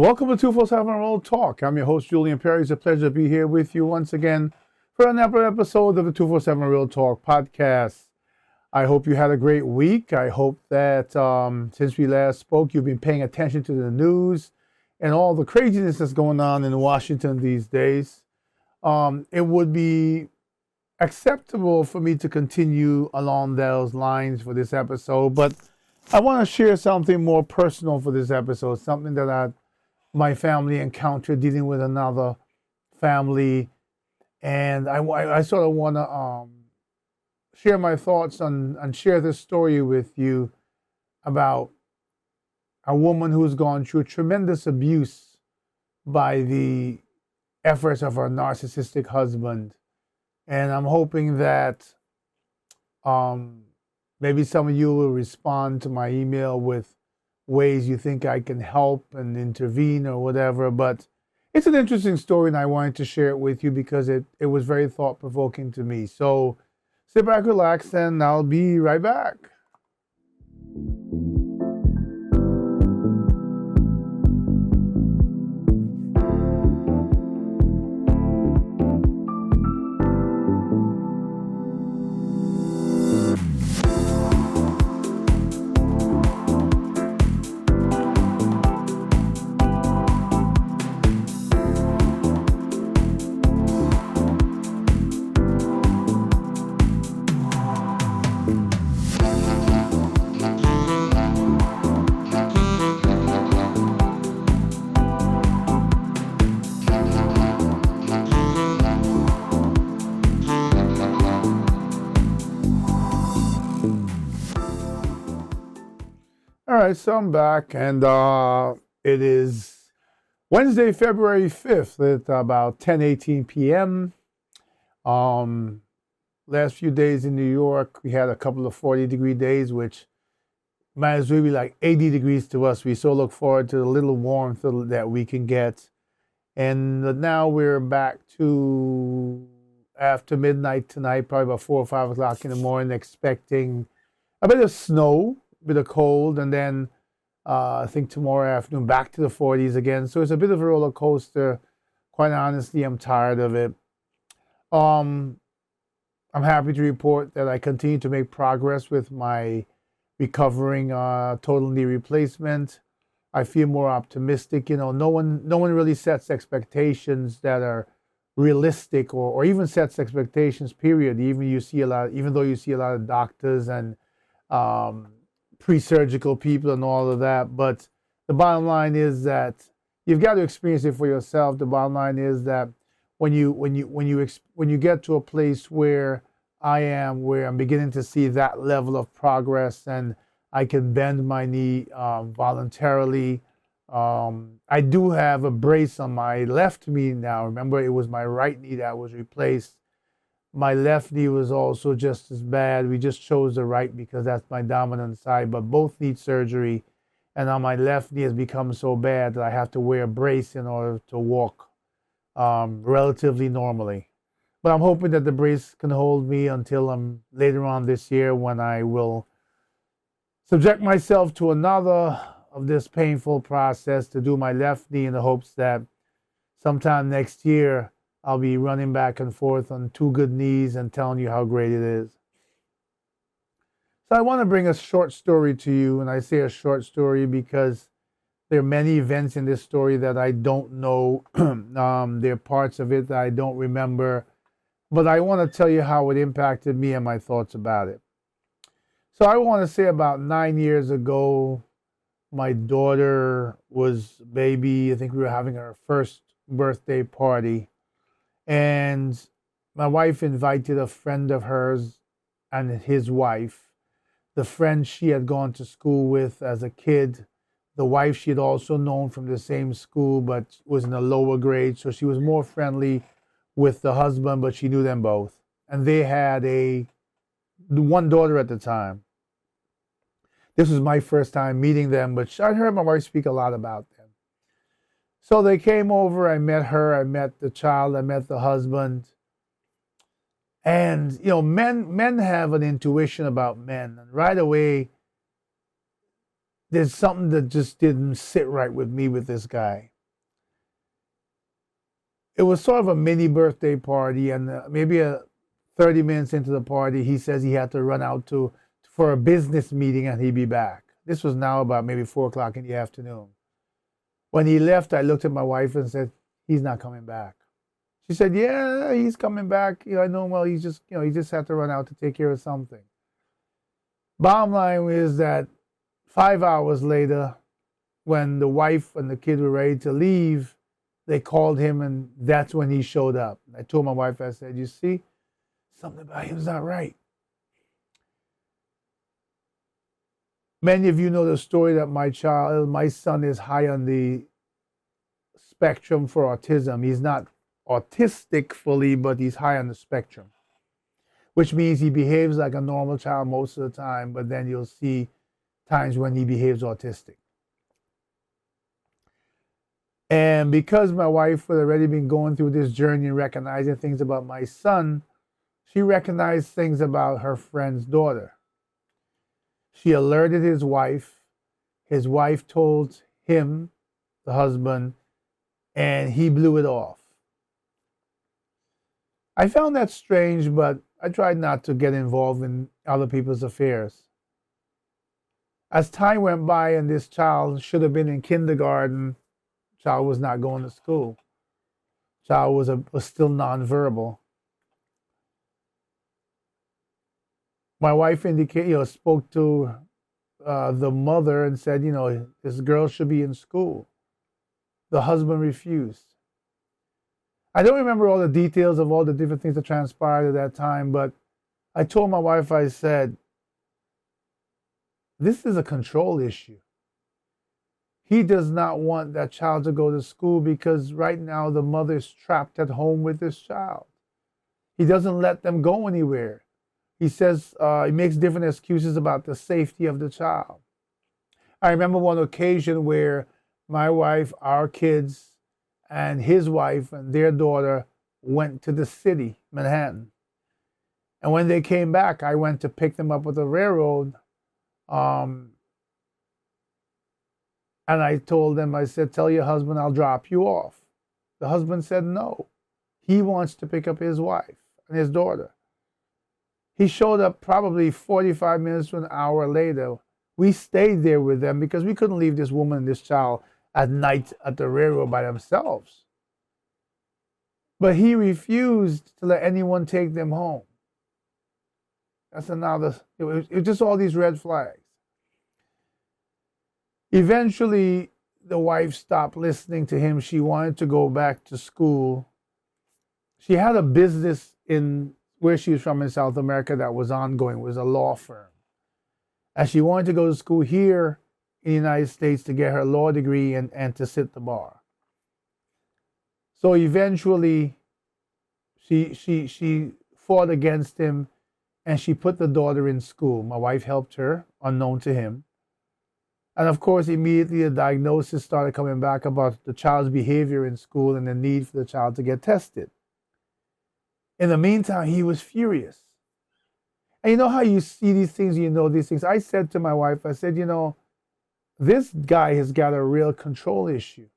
Welcome to 247 Real Talk. I'm your host, Julian Perry. It's a pleasure to be here with you once again for another episode of the 247 Real Talk podcast. I hope you had a great week. I hope that since we last spoke, you've been paying attention to the news and all the craziness that's going on in Washington these days. It would be acceptable for me to continue along those lines for this episode, but I want to share something more personal for this episode, something that my family encountered dealing with another family, and I sort of want to share my thoughts and share this story with you about a woman who's gone through tremendous abuse by the efforts of her narcissistic husband. And I'm hoping that maybe some of you will respond to my email with ways you think I can help and intervene or whatever. But it's an interesting story, and I wanted to share it with you because it was very thought-provoking to me. So sit back, relax, and I'll be right back. All right, so I'm back, and it is Wednesday, February 5th at about 10:18 p.m. Last few days in New York, we had a couple of 40-degree days, which might as well be like 80 degrees to us. We so look forward to the little warmth that we can get. And now we're back to after midnight tonight, probably about 4 or 5 o'clock in the morning, expecting a bit of snow, bit of cold, and then I think tomorrow afternoon back to the 40s again. So it's a bit of a roller coaster. Quite honestly, I'm tired of it. I'm happy to report that I continue to make progress with my recovering total knee replacement. I feel more optimistic. You know, no one really sets expectations that are realistic or even sets expectations, period. Even though you see a lot of doctors and pre-surgical people and all of that, but the bottom line is that you've got to experience it for yourself. The bottom line is that when you get to a place where where I'm beginning to see that level of progress, and I can bend my knee voluntarily. I do have a brace on my left knee now. Remember, it was my right knee that was replaced. My left knee was also just as bad. We just chose the right because that's my dominant side, but both need surgery. And now my left knee has become so bad that I have to wear a brace in order to walk relatively normally. But I'm hoping that the brace can hold me until later on this year, when I will subject myself to another of this painful process to do my left knee, in the hopes that sometime next year I'll be running back and forth on two good knees and telling you how great it is. So I want to bring a short story to you, and I say a short story because there are many events in this story that I don't know. There are parts of it that I don't remember, but I want to tell you how it impacted me and my thoughts about it. So I want to say about 9 years ago, my daughter was a baby. I think we were having our first birthday party. And my wife invited a friend of hers and his wife. The friend she had gone to school with as a kid. The wife she had also known from the same school, but was in a lower grade. So she was more friendly with the husband, but she knew them both. And they had one daughter at the time. This was my first time meeting them, but I'd heard my wife speak a lot about them. So they came over, I met her, I met the child, I met the husband. And, you know, men have an intuition about men. And right away, there's something that just didn't sit right with me with this guy. it was sort of a mini birthday party, and maybe 30 minutes into the party, he says he had to run out to for a business meeting and he'd be back. This was now about maybe 4 o'clock in the afternoon. When he left, I looked at my wife and said, "He's not coming back." She said, "Yeah, he's coming back. I know him well. He's just, he just had to run out to take care of something." Bottom line is that 5 hours later, when the wife and the kid were ready to leave, they called him, and that's when he showed up. I told my wife, I said, "You see, something about him's not right." Many of you know the story that my son is high on the spectrum for autism. He's not autistic fully, but he's high on the spectrum, which means he behaves like a normal child most of the time, but then you'll see times when he behaves autistic. And because my wife had already been going through this journey and recognizing things about my son, she recognized things about her friend's daughter. She alerted his wife. His wife told him, the husband, and he blew it off. I found that strange, but I tried not to get involved in other people's affairs. As time went by and this child should have been in kindergarten, child was not going to school. Child was still nonverbal. My wife spoke to the mother and said, this girl should be in school. The husband refused. I don't remember all the details of all the different things that transpired at that time, but I told my wife, I said, this is a control issue. He does not want that child to go to school because right now the mother is trapped at home with this child. He doesn't let them go anywhere. He says he makes different excuses about the safety of the child. I remember one occasion where my wife, our kids, and his wife and their daughter went to the city, Manhattan. And when they came back, I went to pick them up at the railroad. And I told them, I said, "Tell your husband I'll drop you off." The husband said no. He wants to pick up his wife and his daughter. He showed up probably 45 minutes to an hour later. We stayed there with them because we couldn't leave this woman and this child at night at the railroad by themselves. But he refused to let anyone take them home. That's another, it was just all these red flags. Eventually, the wife stopped listening to him. She wanted to go back to school. She had a business in where she was from in South America that was ongoing. It was a law firm. And she wanted to go to school here in the United States to get her law degree and to sit the bar. So eventually, she fought against him, and she put the daughter in school. My wife helped her, unknown to him. And of course, immediately the diagnosis started coming back about the child's behavior in school and the need for the child to get tested. In the meantime, he was furious. And you know how you see these things, you know these things. I said to my wife, I said, this guy has got a real control issue.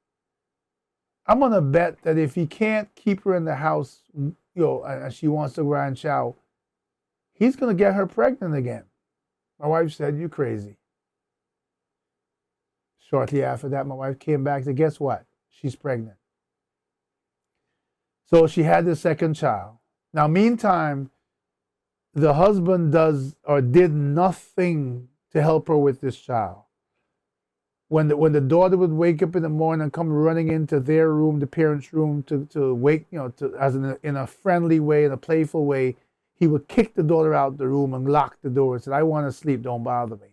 I'm going to bet that if he can't keep her in the house, and she wants to branch out, he's going to get her pregnant again. My wife said, "You crazy." Shortly after that, my wife came back and said, "Guess what? She's pregnant." So she had the second child. Now, meantime, the husband did nothing to help her with this child. When the daughter would wake up in the morning and come running into their room, the parents' room, to wake, in a friendly way, in a playful way, he would kick the daughter out the room and lock the door and said, "I want to sleep, don't bother me."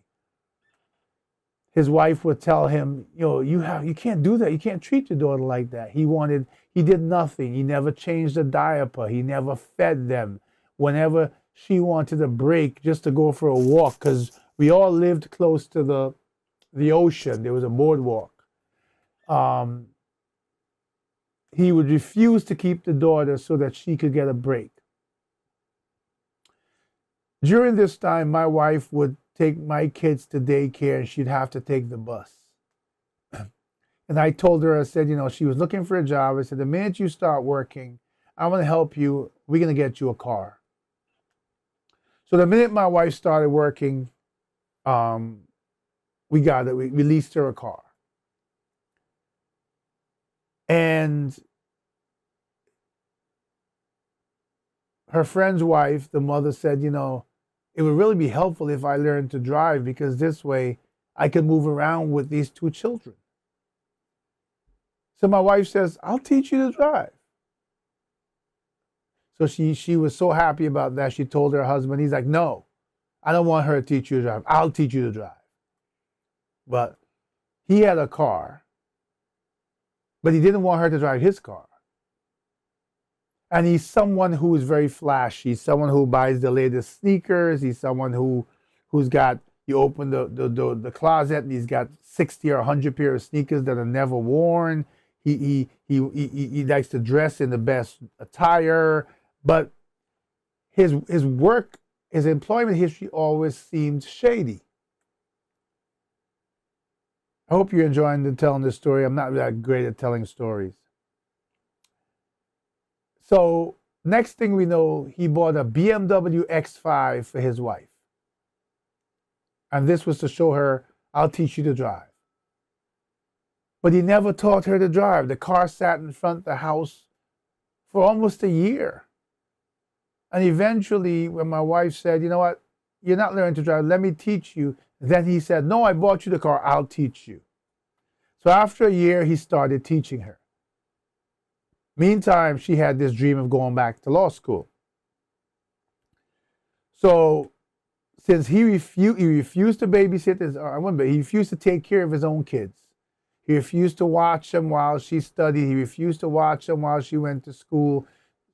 His wife would tell him, you can't do that. You can't treat your daughter like that. He did nothing. He never changed a diaper. He never fed them. Whenever she wanted a break just to go for a walk, because we all lived close to the ocean. There was a boardwalk. He would refuse to keep the daughter so that she could get a break. During this time, my wife would take my kids to daycare and she'd have to take the bus. And And I told her, I said, she was looking for a job. I said, the minute you start working, I'm going to help you. We're going to get you a car. So the minute my wife started working, we got it. We leased her a car. And her friend's wife, the mother, said, it would really be helpful if I learned to drive, because this way I can move around with these two children. So my wife says, I'll teach you to drive. So she was so happy about that. She told her husband, he's like, no, I don't want her to teach you to drive. I'll teach you to drive. But he had a car, but he didn't want her to drive his car. And he's someone who is very flashy. He's someone who buys the latest sneakers. He's someone who's got, you open the closet and he's got 60 or 100 pair of sneakers that are never worn. He likes to dress in the best attire, but his work, his employment history always seemed shady. I hope you're enjoying telling this story. I'm not that great at telling stories. So next thing we know, he bought a BMW X5 for his wife. And this was to show her, I'll teach you to drive. But he never taught her to drive. The car sat in front of the house for almost a year. And eventually, when my wife said, you know what, you're not learning to drive, let me teach you. Then he said, no, I bought you the car, I'll teach you. So after a year, he started teaching her. Meantime, she had this dream of going back to law school. So since he refused to babysit he refused to take care of his own kids. He refused to watch them while she studied. He refused to watch them while she went to school.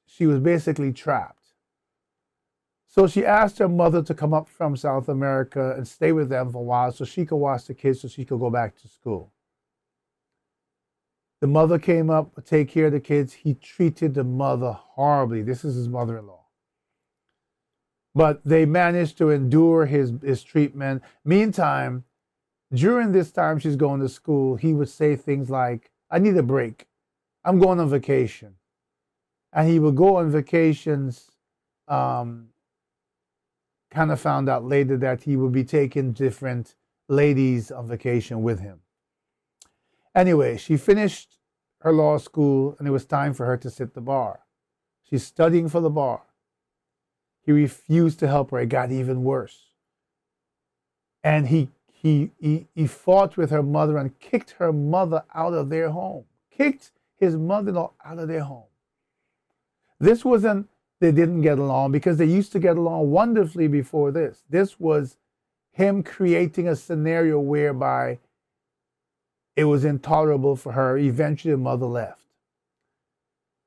She was basically trapped. So she asked her mother to come up from South America and stay with them for a while so she could watch the kids so she could go back to school. The mother came up to take care of the kids. He treated the mother horribly. This is his mother-in-law. But they managed to endure his treatment. Meantime, during this time she's going to school, he would say things like, I need a break. I'm going on vacation. And he would go on vacations. Kind of found out later that he would be taking different ladies on vacation with him. Anyway, she finished her law school and it was time for her to sit the bar. She's studying for the bar. He refused to help her. It got even worse. And he fought with her mother and kicked her mother out of their home. Kicked his mother-in-law out of their home. This wasn't they didn't get along, because they used to get along wonderfully before this. This was him creating a scenario whereby it was intolerable for her. Eventually, the mother left.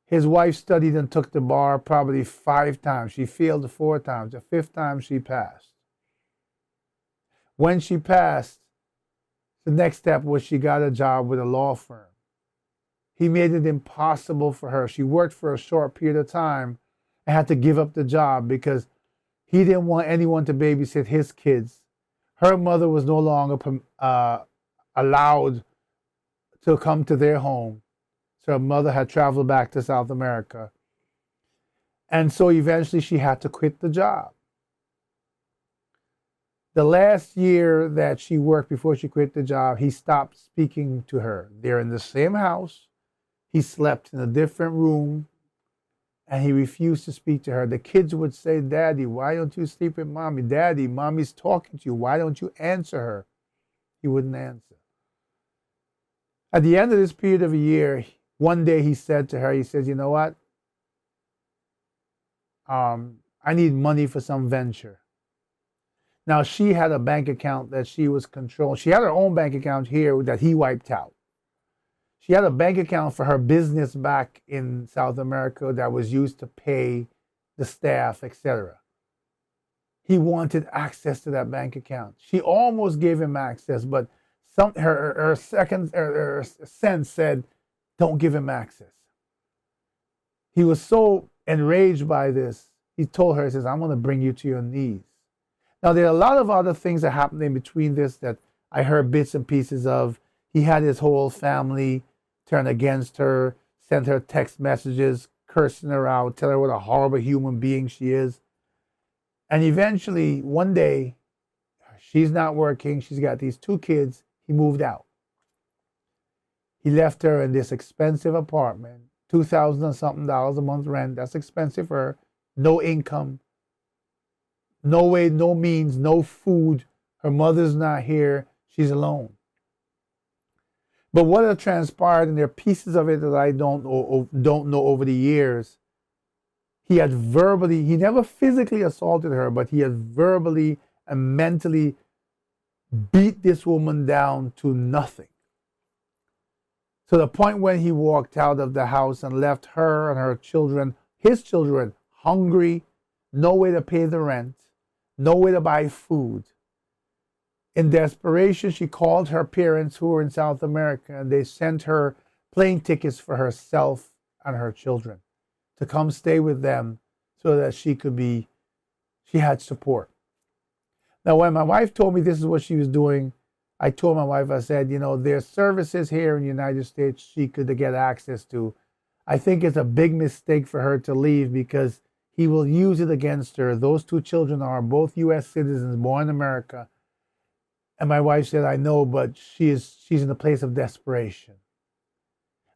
His wife studied and took the bar probably 5 times. She failed 4 times. The 5th time, she passed. When she passed, the next step was she got a job with a law firm. He made it impossible for her. She worked for a short period of time and had to give up the job because he didn't want anyone to babysit his kids. Her mother was no longer allowed to come to their home. So her mother had traveled back to South America. And so eventually she had to quit the job. The last year that she worked before she quit the job, he stopped speaking to her. They're in the same house. He slept in a different room, and he refused to speak to her. The kids would say, Daddy, why don't you sleep with Mommy? Daddy, Mommy's talking to you. Why don't you answer her? He wouldn't answer. At the end of this period of a year, one day he said to her, he says, you know what? I need money for some venture. Now, she had a bank account that she was controlling. She had her own bank account here that he wiped out. She had a bank account for her business back in South America that was used to pay the staff, etc. He wanted access to that bank account. She almost gave him access, but her sense said, don't give him access. He was so enraged by this, he told her, he says, I'm going to bring you to your knees. Now, there are a lot of other things that happened in between this that I heard bits and pieces of. He had his whole family turn against her, sent her text messages, cursing her out, telling her what a horrible human being she is. And eventually, one day, she's not working. She's got these two kids. He moved out. He left her in this expensive apartment, $2,000 and something a month rent. That's expensive for her. No income, no way, no means, no food. Her mother's not here. She's alone. But what had transpired, and there are pieces of it that I don't know over the years, he never physically assaulted her, but he had verbally and mentally beat this woman down to nothing. To the point when he walked out of the house and left her and her children, his children, hungry, no way to pay the rent, no way to buy food. In desperation, she called her parents who were in South America, and they sent her plane tickets for herself and her children to come stay with them so that she had support. Now, when my wife told me this is what she was doing, I told my wife, I said, there's services here in the United States she could get access to. I think it's a big mistake for her to leave because he will use it against her. Those two children are both U.S. citizens born in America. And my wife said, I know, but she's in a place of desperation.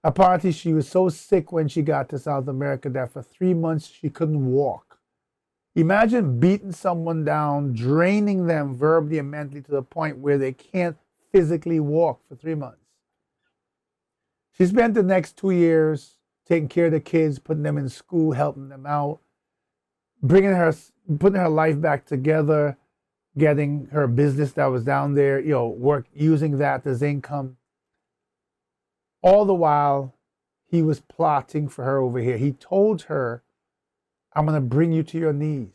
Apparently, she was so sick when she got to South America that for 3 months she couldn't walk. Imagine beating someone down, draining them verbally and mentally to the point where they can't physically walk for 3 months. She spent the next 2 years taking care of the kids, putting them in school, helping them out, putting her life back together, getting her business that was down there, using that as income. All the while, he was plotting for her over here. He told her, I'm going to bring you to your knees.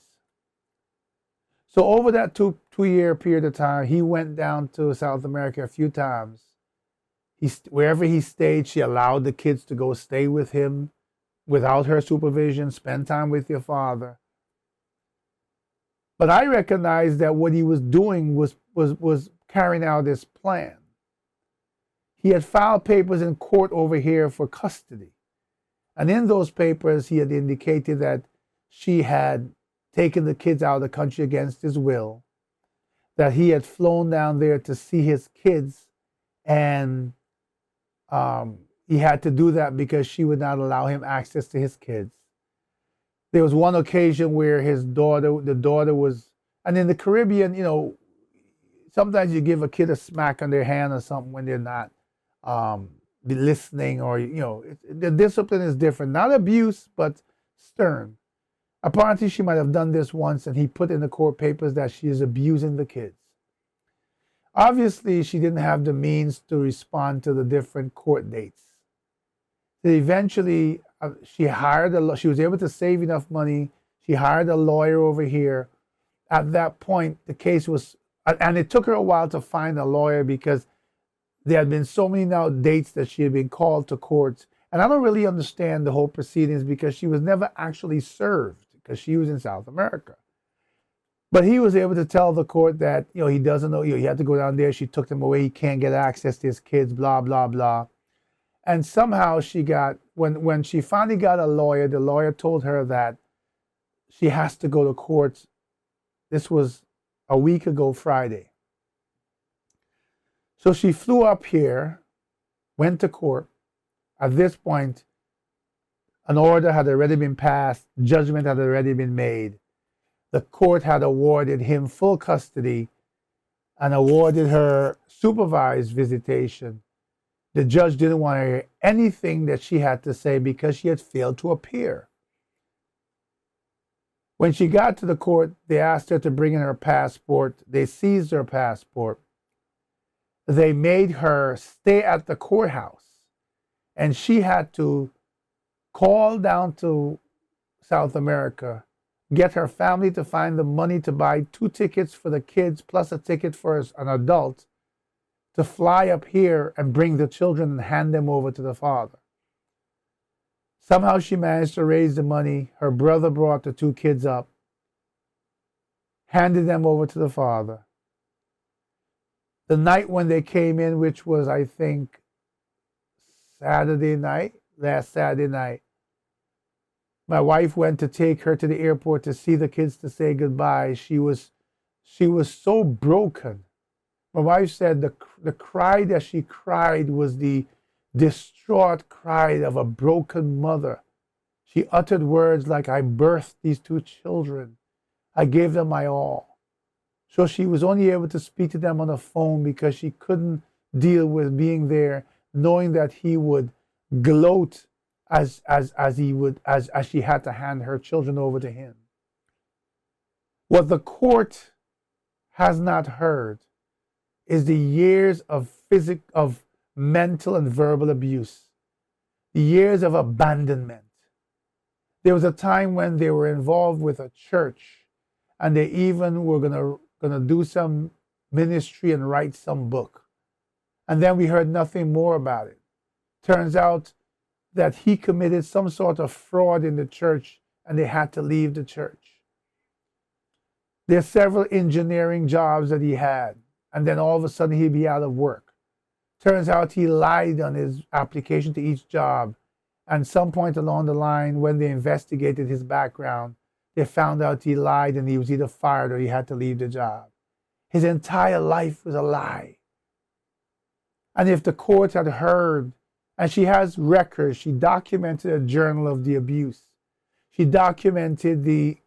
So over that two-year period of time, he went down to South America a few times. Wherever he stayed, she allowed the kids to go stay with him without her supervision, spend time with your father. But I recognized that what he was doing was carrying out his plan. He had filed papers in court over here for custody. And in those papers, he had indicated that she had taken the kids out of the country against his will, that he had flown down there to see his kids, and he had to do that because she would not allow him access to his kids. There was one occasion where the daughter was, and in the Caribbean, sometimes you give a kid a smack on their hand or something when they're not listening, or, the discipline is different. Not abuse, but stern. Apparently, she might have done this once, and he put in the court papers that she is abusing the kids. Obviously, she didn't have the means to respond to the different court dates. So eventually, she was able to save enough money. She hired a lawyer over here. At that point, the case was, and it took her a while to find a lawyer because there had been so many now dates that she had been called to court. And I don't really understand the whole proceedings because she was never actually served because she was in South America. But he was able to tell the court that, he doesn't know, he had to go down there. She took them away. He can't get access to his kids, blah, blah, blah. And somehow she got, when she finally got a lawyer, the lawyer told her that she has to go to court. This was a week ago Friday. So she flew up here, went to court. At this point, an order had already been passed, judgment had already been made. The court had awarded him full custody and awarded her supervised visitation. The judge didn't want to hear anything that she had to say because she had failed to appear. When she got to the court, they asked her to bring in her passport. They seized her passport. They made her stay at the courthouse, and she had to call down to South America, get her family to find the money to buy 2 tickets for the kids plus a ticket for an adult to fly up here and bring the children and hand them over to the father. Somehow she managed to raise the money. Her brother brought the 2 kids up, handed them over to the father. The night when they came in, which was, I think, Saturday night, last Saturday night, my wife went to take her to the airport to see the kids to say goodbye. She was so broken. My wife said the cry that she cried was the distraught cry of a broken mother. She uttered words like, I birthed these two children. I gave them my all. So she was only able to speak to them on the phone because she couldn't deal with being there, knowing that he would gloat as she had to hand her children over to him. What the court has not heard is the years of mental and verbal abuse, the years of abandonment. There was a time when they were involved with a church, and they even were gonna do some ministry and write some book. And then we heard nothing more about it. Turns out that he committed some sort of fraud in the church, and they had to leave the church. There's several engineering jobs that he had, and then all of a sudden he'd be out of work. Turns out he lied on his application to each job, and some point along the line, when they investigated his background, they found out he lied and he was either fired or he had to leave the job. His entire life was a lie. And if the court had heard, and she has records, she documented a journal of the abuse. She documented the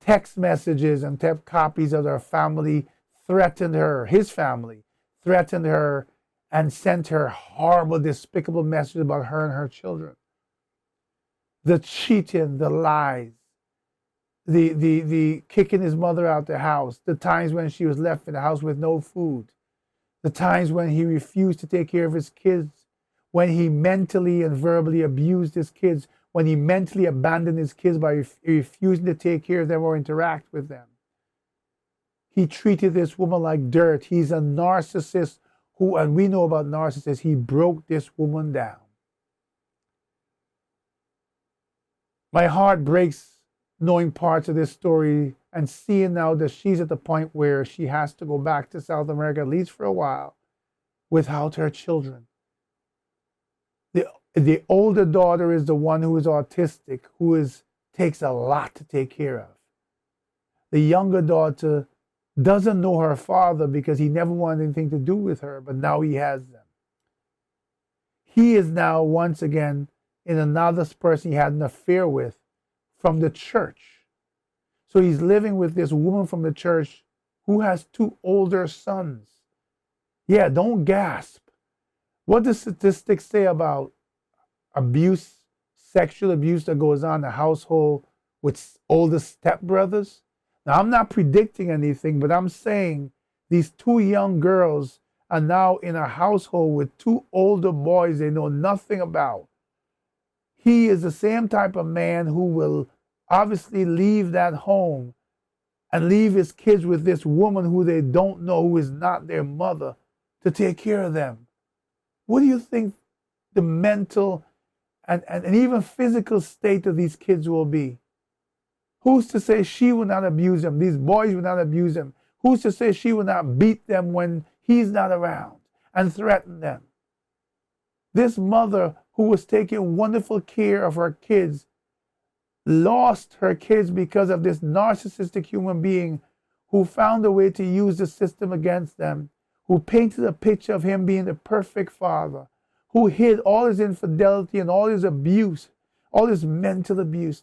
text messages and kept copies of her family threatened her, his family threatened her and sent her horrible, despicable messages about her and her children. The cheating, the lies, the kicking his mother out the house, the times when she was left in the house with no food, the times when he refused to take care of his kids, when he mentally and verbally abused his kids, when he mentally abandoned his kids by refusing to take care of them or interact with them. He treated this woman like dirt. He's a narcissist who, and we know about narcissists, he broke this woman down. My heart breaks knowing parts of this story and seeing now that she's at the point where she has to go back to South America, at least for a while, without her children. The older daughter is the one who is autistic, takes a lot to take care of. The younger daughter doesn't know her father because he never wanted anything to do with her, but now he has them. He is now once again in another person he had an affair with from the church. So he's living with this woman from the church who has two older sons. Yeah, don't gasp. What do statistics say about abuse, sexual abuse that goes on in the household with older stepbrothers? Now, I'm not predicting anything, but I'm saying these two young girls are now in a household with two older boys they know nothing about. He is the same type of man who will obviously leave that home and leave his kids with this woman who they don't know, who is not their mother, to take care of them. What do you think the mental and even physical state of these kids will be? Who's to say she will not abuse them? These boys will not abuse them. Who's to say she will not beat them when he's not around and threaten them? This mother who was taking wonderful care of her kids lost her kids because of this narcissistic human being who found a way to use the system against them, who painted a picture of him being the perfect father, who hid all his infidelity and all his abuse, all his mental abuse,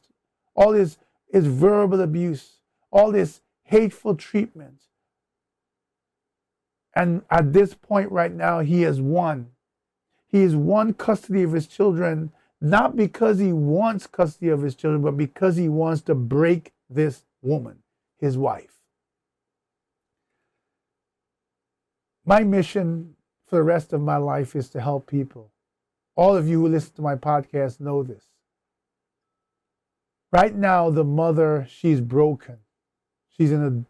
all his verbal abuse, all this hateful treatment. And at this point right now, he has won. He has won custody of his children, not because he wants custody of his children, but because he wants to break this woman, his wife. My mission for the rest of my life is to help people. All of you who listen to my podcast know this. Right now, the mother, she's broken. She's in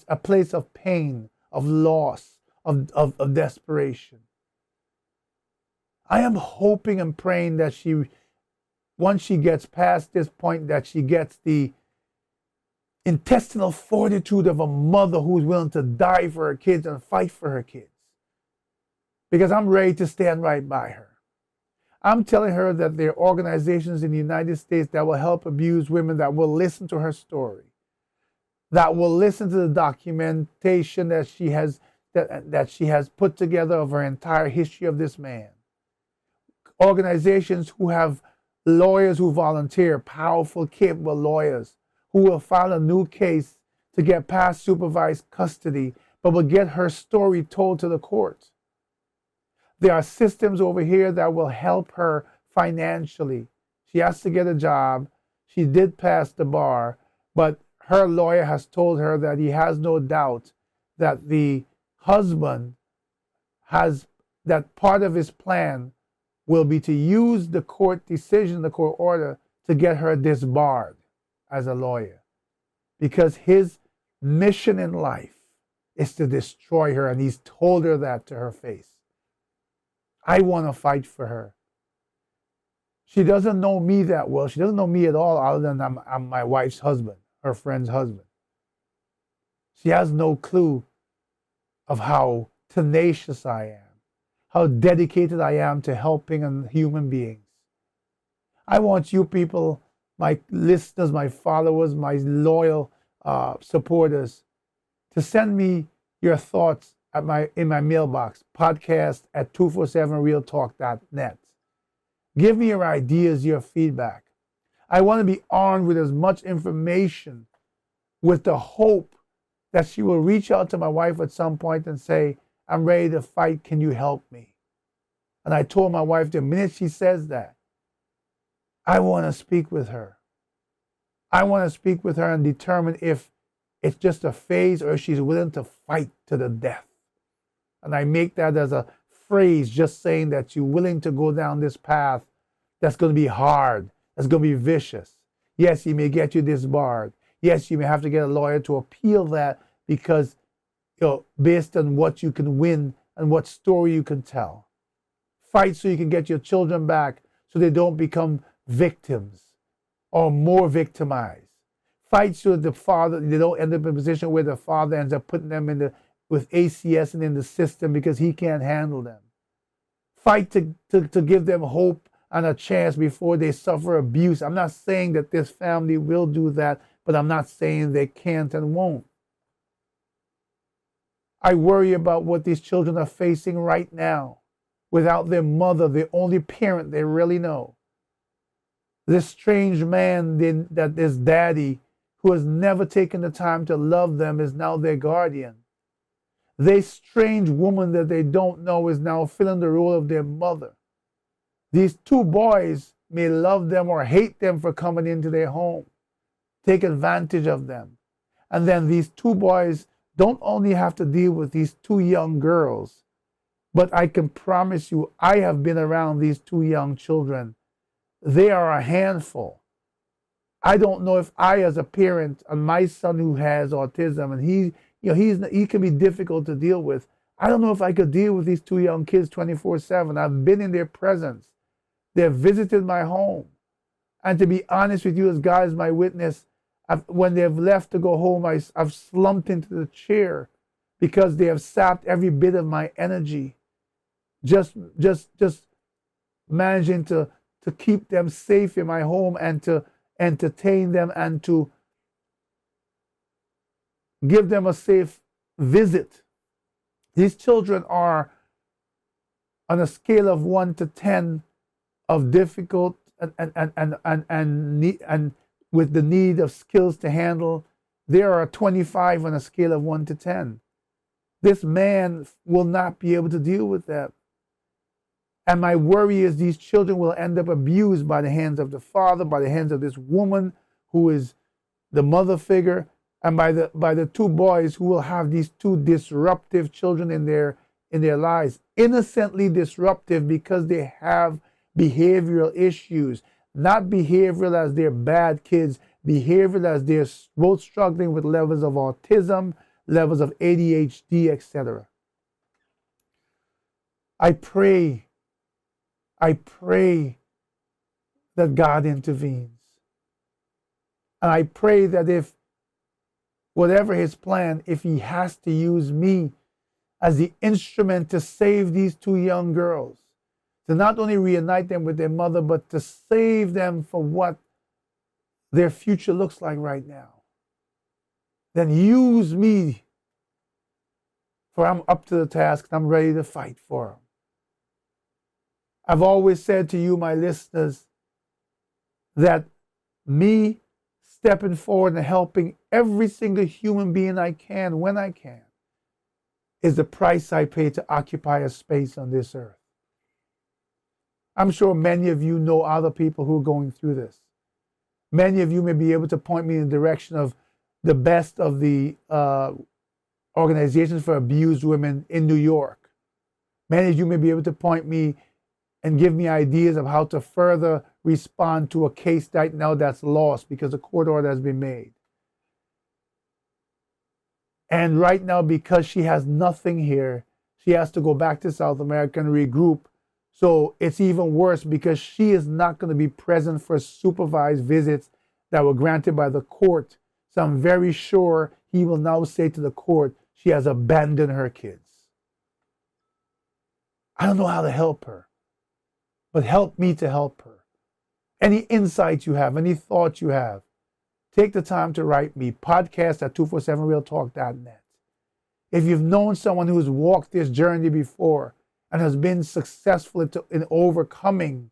a place of pain, of loss, of desperation. I am hoping and praying that once she gets past this point, that she gets the intestinal fortitude of a mother who's willing to die for her kids and fight for her kids. Because I'm ready to stand right by her. I'm telling her that there are organizations in the United States that will help abused women, that will listen to her story, that will listen to the documentation that she has put together of her entire history of this man. Organizations who have lawyers who volunteer, powerful, capable lawyers who will file a new case to get past supervised custody, but will get her story told to the court. There are systems over here that will help her financially. She has to get a job. She did pass the bar, but her lawyer has told her that he has no doubt that the husband has, that part of his plan will be to use the court decision, the court order, to get her disbarred as a lawyer. Because his mission in life is to destroy her, and he's told her that to her face. I want to fight for her. She doesn't know me that well. She doesn't know me at all, other than I'm my wife's husband, her friend's husband. She has no clue of how tenacious I am, how dedicated I am to helping human beings. I want you people, my listeners, my followers, my loyal supporters, to send me your thoughts in my mailbox, podcast@247realtalk.net. Give me your ideas, your feedback. I want to be armed with as much information, with the hope that she will reach out to my wife at some point and say, I'm ready to fight, can you help me? And I told my wife, the minute she says that, I want to speak with her. I want to speak with her and determine if it's just a phase or if she's willing to fight to the death. And I make that as a phrase, just saying that you're willing to go down this path that's going to be hard, that's going to be vicious. Yes, you may get you disbarred. Yes, you may have to get a lawyer to appeal that because, based on what you can win and what story you can tell. Fight so you can get your children back so they don't become victims or more victimized. Fight so they don't end up in a position where the father ends up putting them with ACS and in the system because he can't handle them. Fight to give them hope and a chance before they suffer abuse. I'm not saying that this family will do that, but I'm not saying they can't and won't. I worry about what these children are facing right now without their mother, the only parent they really know. This strange man that is daddy, who has never taken the time to love them, is now their guardian. This strange woman that they don't know is now filling the role of their mother. These two boys may love them or hate them for coming into their home, take advantage of them. And then these two boys don't only have to deal with these two young girls, but I can promise you, I have been around these two young children. They are a handful. I don't know if I, as a parent, and my son who has autism, and he can be difficult to deal with. I don't know if I could deal with these two young kids 24/7. I've been in their presence. They've visited my home. And to be honest with you, as God is my witness, when they've left to go home, I've slumped into the chair because they have sapped every bit of my energy. Just managing to keep them safe in my home and to entertain them and to give them a safe visit. These children are on a scale of 1 to 10 of difficult and with the need of skills to handle. There are 25 on a scale of 1 to 10. This man will not be able to deal with that. And my worry is these children will end up abused by the hands of the father, by the hands of this woman who is the mother figure, and by the two boys who will have these two disruptive children in their lives. Innocently disruptive because they have behavioral issues. Not behavioral as they're bad kids, behavioral as they're both struggling with levels of autism, levels of ADHD, etc. I pray that God intervenes. And I pray that if whatever his plan, if he has to use me as the instrument to save these two young girls, to not only reunite them with their mother, but to save them from what their future looks like right now, then use me, for I'm up to the task and I'm ready to fight for them. I've always said to you, my listeners, that me stepping forward and helping every single human being I can, when I can, is the price I pay to occupy a space on this earth. I'm sure many of you know other people who are going through this. Many of you may be able to point me in the direction of the best of the organizations for abused women in New York. Many of you may be able to point me and give me ideas of how to further respond to a case right now that's lost because a court order has been made. And right now, because she has nothing here, she has to go back to South America and regroup. So it's even worse because she is not going to be present for supervised visits that were granted by the court. So I'm very sure he will now say to the court, she has abandoned her kids. I don't know how to help her, but help me to help her. Any insights you have, any thoughts you have, take the time to write me, podcast@247realtalk.net. If you've known someone who's walked this journey before and has been successful in overcoming,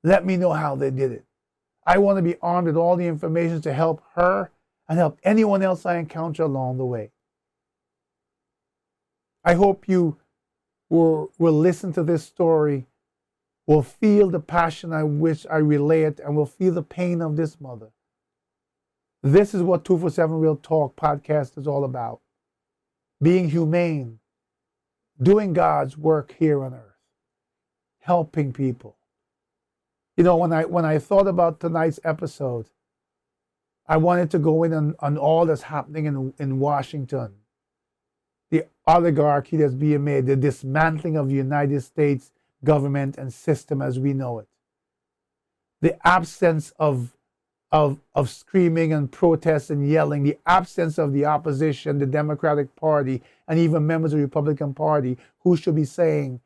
let me know how they did it. I want to be armed with all the information to help her and help anyone else I encounter along the way. I hope you will listen to this story, will feel the passion I wish I relay it, and will feel the pain of this mother. This is what 247 Real Talk podcast is all about. Being humane, doing God's work here on earth, helping people. You know, when I thought about tonight's episode, I wanted to go in on all that's happening in Washington. The oligarchy that's being made, the dismantling of the United States government and system as we know it. The absence of screaming and protest and yelling, the absence of the opposition, the Democratic Party, and even members of the Republican Party who should be saying,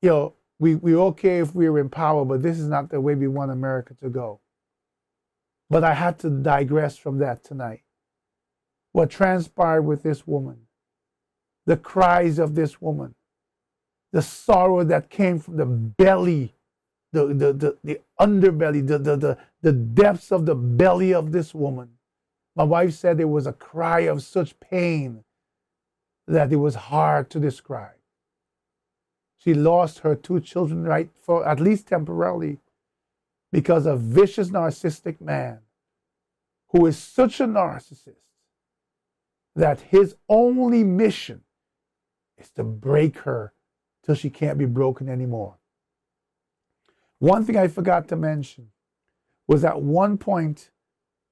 you know, we're okay if we're in power, but this is not the way we want America to go. But I had to digress from that tonight. What transpired with this woman, the cries of this woman, the sorrow that came from the belly, the underbelly, the depths of the belly of this woman. My wife said it was a cry of such pain that it was hard to describe. She lost her two children, right, for at least temporarily, because a vicious narcissistic man who is such a narcissist that his only mission is to break her till she can't be broken anymore. One thing I forgot to mention was at one point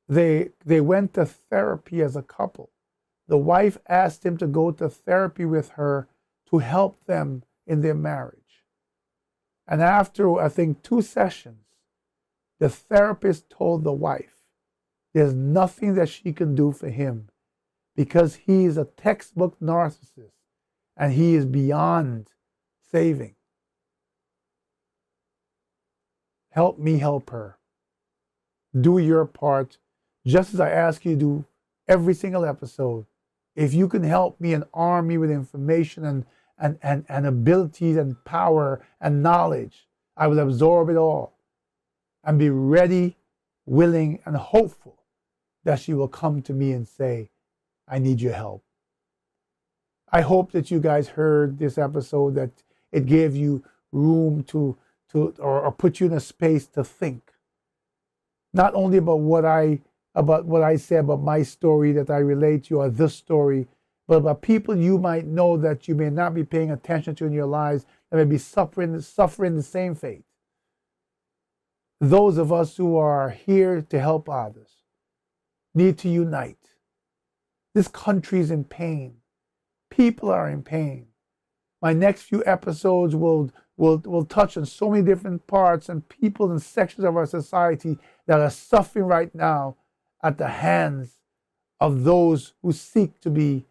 they went to therapy as a couple. The wife asked him to go to therapy with her to help them in their marriage. And after, I think, 2 sessions, the therapist told the wife there's nothing that she can do for him because he is a textbook narcissist and he is beyond saving. Help me help her. Do your part, just as I ask you to do every single episode. If you can help me and arm me with information and abilities and power and knowledge, I will absorb it all and be ready, willing, and hopeful that she will come to me and say, I need your help. I hope that you guys heard this episode, that it gave you room to put you in a space to think. Not only about what I say about my story that I relate to, or this story, but about people you might know that you may not be paying attention to in your lives that may be suffering the same fate. Those of us who are here to help others need to unite. This country is in pain. People are in pain. My next few episodes will touch on so many different parts and people and sections of our society that are suffering right now at the hands of those who seek to be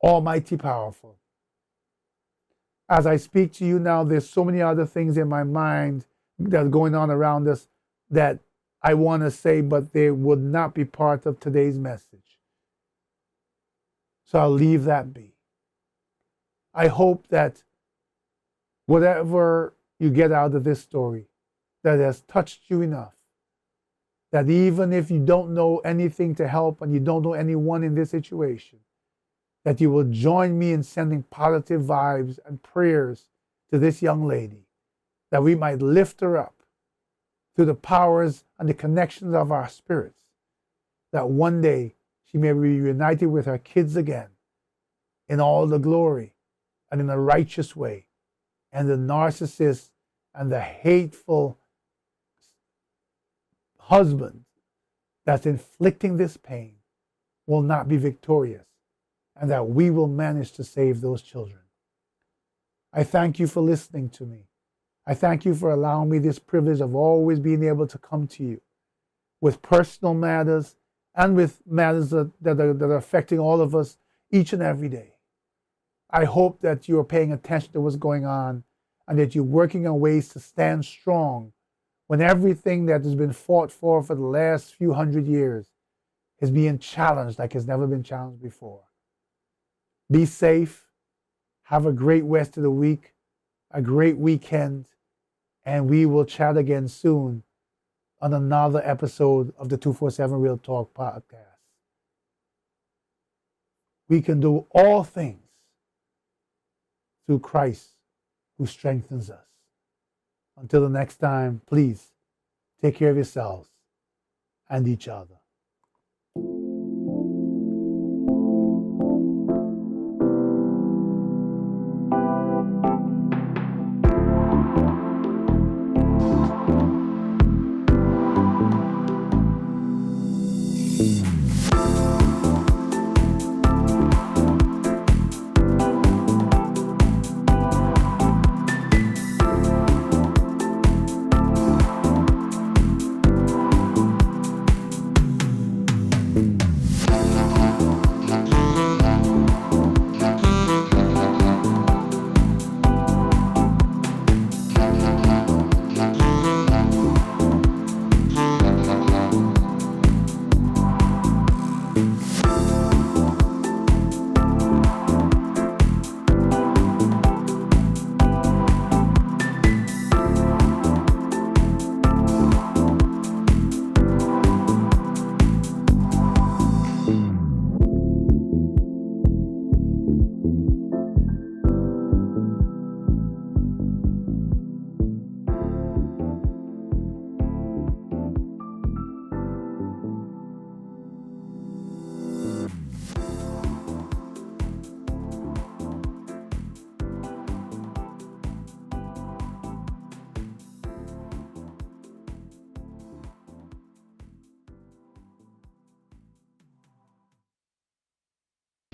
almighty powerful. As I speak to you now, there's so many other things in my mind that are going on around us that I want to say, but they would not be part of today's message. So I'll leave that be. I hope that whatever you get out of this story that has touched you enough, that even if you don't know anything to help and you don't know anyone in this situation, that you will join me in sending positive vibes and prayers to this young lady, that we might lift her up through the powers and the connections of our spirits, that one day she may be reunited with her kids again in all the glory and in a righteous way, and the narcissist and the hateful husband that's inflicting this pain will not be victorious, and that we will manage to save those children. I thank you for listening to me. I thank you for allowing me this privilege of always being able to come to you with personal matters and with matters that are affecting all of us each and every day. I hope that you are paying attention to what's going on and that you're working on ways to stand strong when everything that has been fought for the last few hundred years is being challenged like it's never been challenged before. Be safe. Have a great rest of the week, a great weekend, and we will chat again soon on another episode of the 247 Real Talk podcast. We can do all things through Christ who strengthens us. Until the next time, please take care of yourselves and each other.